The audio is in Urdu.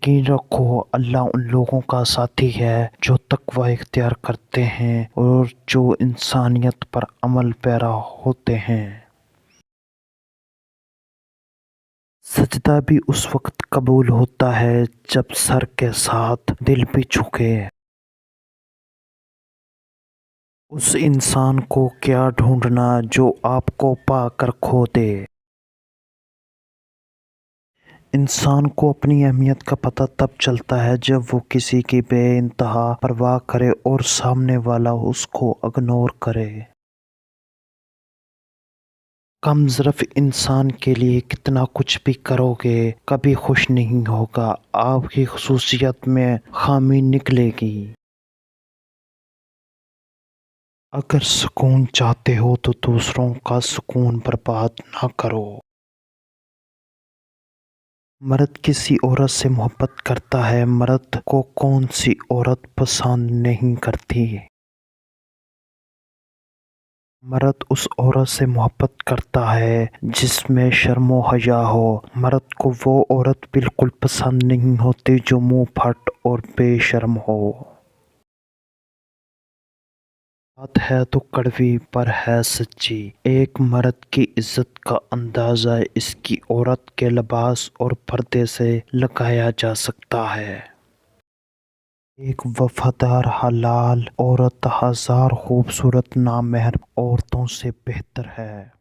یقین رکھو اللہ ان لوگوں کا ساتھی ہے جو تقوی اختیار کرتے ہیں اور جو انسانیت پر عمل پیرا ہوتے ہیں۔ سجدہ بھی اس وقت قبول ہوتا ہے جب سر کے ساتھ دل بھی جھکے۔ اس انسان کو کیا ڈھونڈنا جو آپ کو پا کر کھو دے۔ انسان کو اپنی اہمیت کا پتہ تب چلتا ہے جب وہ کسی کی بے انتہا پرواہ کرے اور سامنے والا اس کو اگنور کرے۔ کم ظرف انسان کے لیے کتنا کچھ بھی کرو گے کبھی خوش نہیں ہوگا، آپ کی خصوصیت میں خامی نکلے گی۔ اگر سکون چاہتے ہو تو دوسروں کا سکون برباد نہ کرو۔ مرد کسی عورت سے محبت کرتا ہے، مرد کو کون سی عورت پسند نہیں کرتی؟ مرد اس عورت سے محبت کرتا ہے جس میں شرم و حیا ہو، مرد کو وہ عورت بالکل پسند نہیں ہوتی جو منہ پھٹ اور بے شرم ہو۔ بات ہے تو کڑوی پر ہے سچی، ایک مرد کی عزت کا اندازہ اس کی عورت کے لباس اور پردے سے لگایا جا سکتا ہے۔ ایک وفادار حلال عورت ہزار خوبصورت نامحرم عورتوں سے بہتر ہے۔